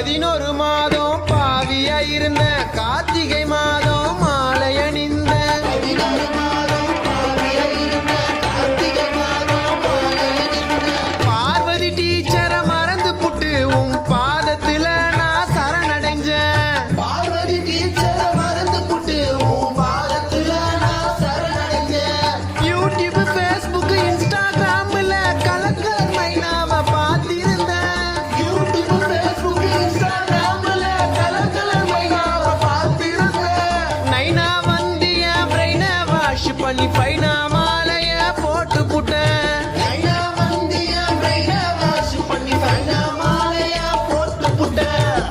11 மாதம் பாவியா இருந்த கார்த்திகை மாதம் மாலை அணிந்த பார்வதி டீச்சரை மறந்து புட்டு உன் பாதத்துல நான் சரணடைஞ்சேன். பார்வதி டீச்சரை மறந்து புட்டு உன் பாதத்துல நான் சரணடைஞ்சேன். யூடியூப் ஃபேஸ்புக் இன்ஸ்டாகிராம்ல கலக்கல் மைனாவை பார்த்திருந்தேன். யூடியூப் ஃபேஸ்புக் இன்ஸ்டாகிராம்ல கலர் மைனாவை பார்த்திருந்தேன். நைனா வந்து என் பிரெயினை வாஷ் பண்ணி பைனா மாலைய போட்டு புட்டேன். நைனா வந்து என் பிரெயினை வாஷ் பண்ணி ஃபைனா மாலையா போட்டு புட்டேன்.